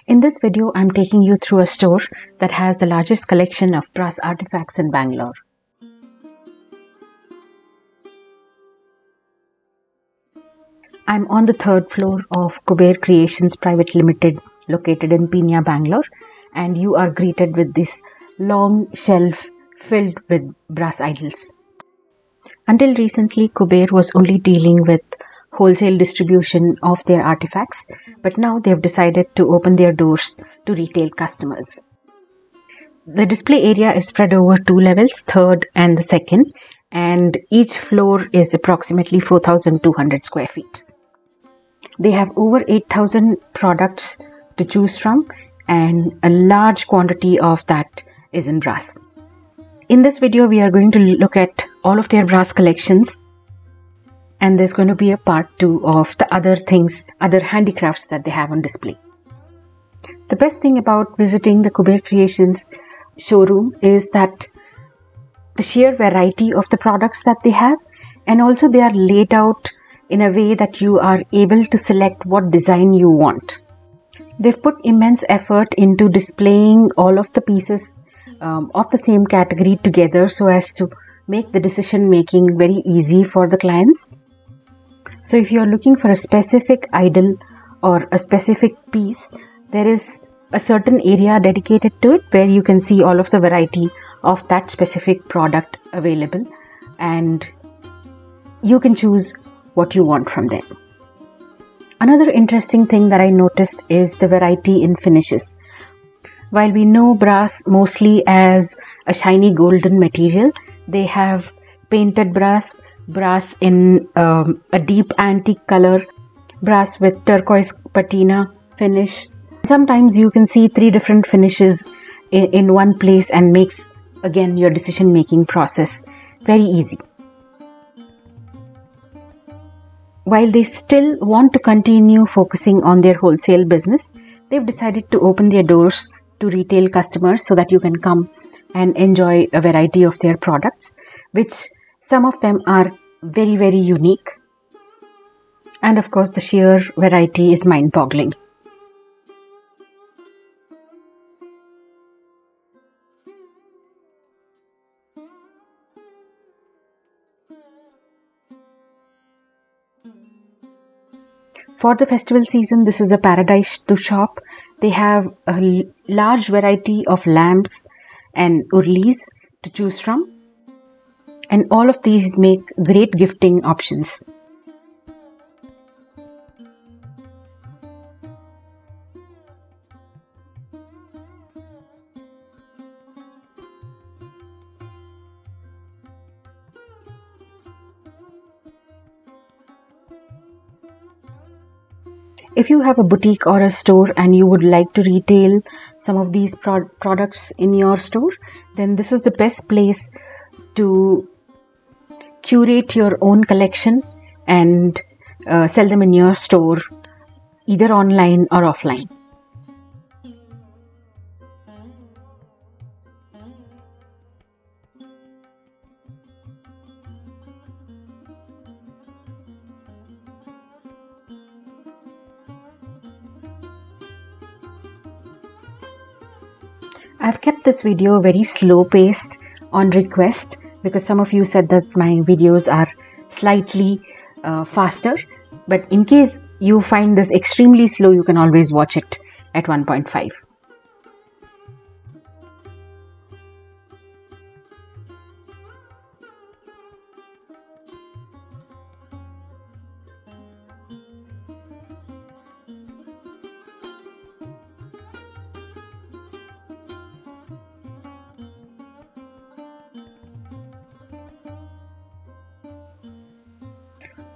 In this video, I'm taking you through a store that has the largest collection of brass artifacts in Bangalore. I'm on the third floor of Kuber Creations Pvt Ltd located in Peenya, Bangalore, and you are greeted with this long shelf filled with brass idols. Until recently, Kuber was only dealing with wholesale distribution of their artifacts, but now they have decided to open their doors to retail customers. The display area is spread over two levels, third and the second, and each floor is approximately 4,200 square feet. They have over 8,000 products to choose from, and a large quantity of that is in brass. In this video, we are going to look at all of their brass collections, and there's going to be a part 2 of the other handicrafts that they have on display. The best thing about visiting the Kuber Creations showroom is that the sheer variety of the products that they have, and also they are laid out in a way that you are able to select what design you want. They've put immense effort into displaying all of the pieces of the same category together so as to make the decision making very easy for the clients. So if you're looking for a specific idol or a specific piece, there is a certain area dedicated to it where you can see all of the variety of that specific product available, and you can choose what you want from there. Another interesting thing that I noticed is the variety in finishes. While we know brass mostly as a shiny golden material, they have painted brass in a deep antique color, brass with turquoise patina finish. Sometimes you can see 3 different finishes in one place and makes again your decision making process very easy. While they still want to continue focusing on their wholesale business, they've decided to open their doors to retail customers so that you can come and enjoy a variety of their products, which some of them are very, very unique. And of course, the sheer variety is mind-boggling. For the festival season, this is a paradise to shop. They have a large variety of lamps and urlis to choose from, and all of these make great gifting options. If you have a boutique or a store and you would like to retail some of these products in your store, then this is the best place to curate your own collection and sell them in your store, either online or offline. I've kept this video very slow paced on request because some of you said that my videos are slightly faster, but in case you find this extremely slow, you can always watch it at 1.5.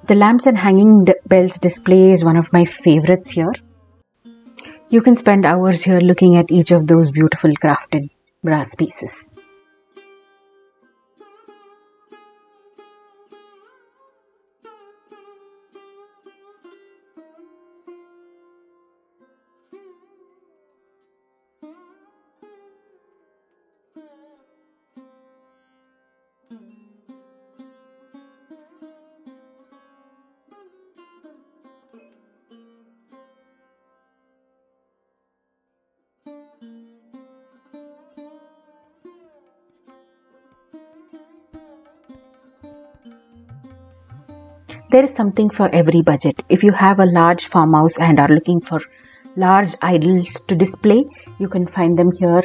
The lamps and hanging bells display is one of my favorites here. You can spend hours here looking at each of those beautiful crafted brass pieces. There is something for every budget. If you have a large farmhouse and are looking for large idols to display, you can find them here.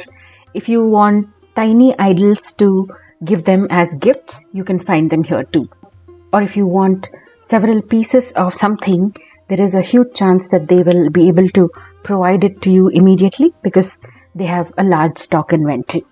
If you want tiny idols to give them as gifts, you can find them here too. Or if you want several pieces of something, there is a huge chance that they will be able to provide it to you immediately because they have a large stock inventory.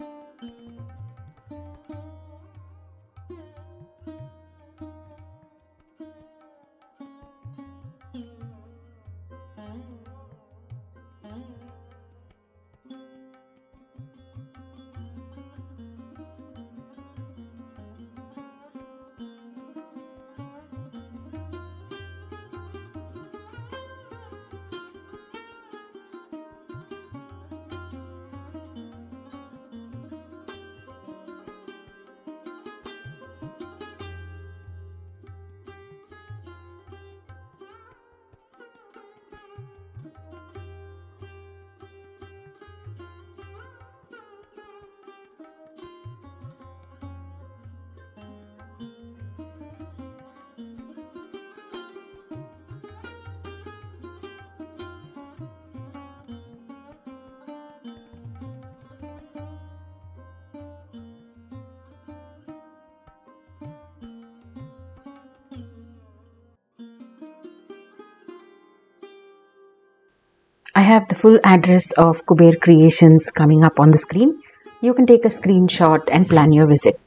I have the full address of Kuber Creations coming up on the screen. You can take a screenshot and plan your visit.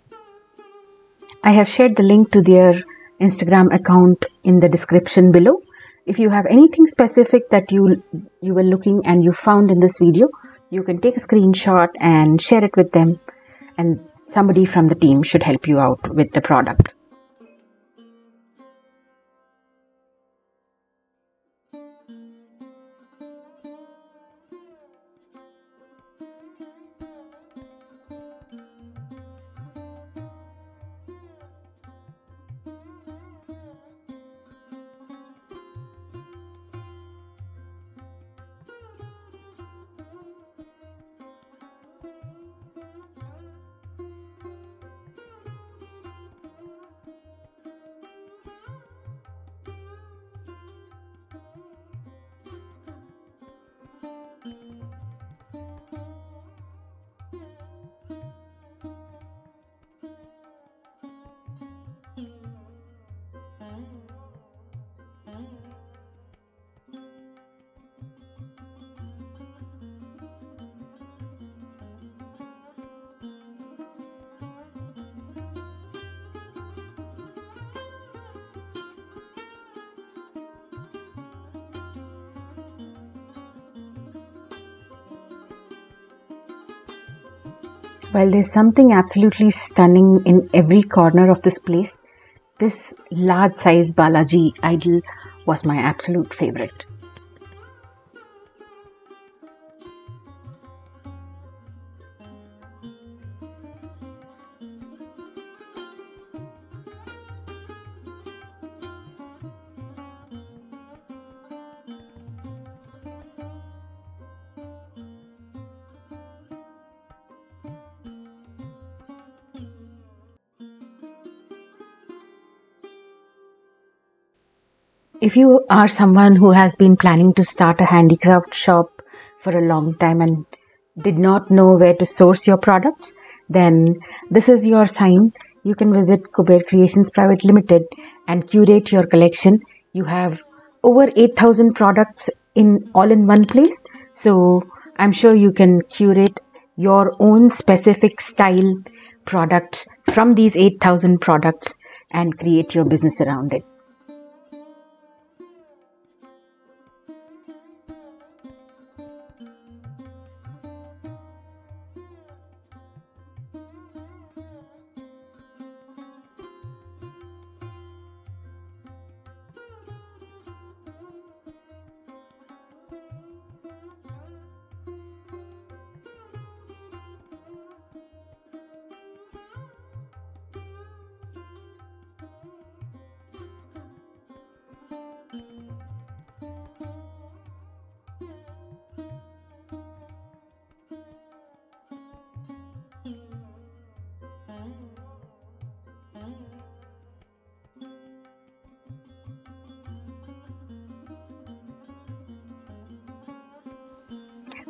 I have shared the link to their Instagram account in the description below. If you have anything specific that you were looking and you found in this video, you can take a screenshot and share it with them, and somebody from the team should help you out with the product. While there's something absolutely stunning in every corner of this place, this large size Balaji idol was my absolute favorite. If you are someone who has been planning to start a handicraft shop for a long time and did not know where to source your products, then this is your sign. You can visit Kuber Creations Pvt Ltd and curate your collection. You have over 8,000 products all in one place. So I'm sure you can curate your own specific style products from these 8,000 products and create your business around it.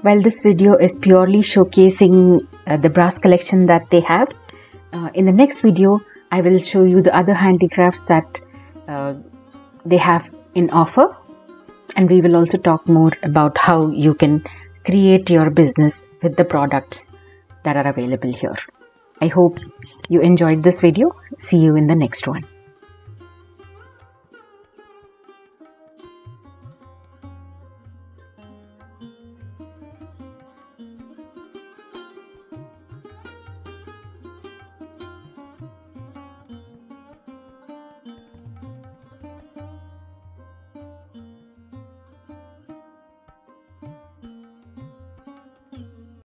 While this video is purely showcasing the brass collection that they have, in the next video I will show you the other handicrafts that they have in offer, and we will also talk more about how you can create your business with the products that are available here. I hope you enjoyed this video. See you in the next one.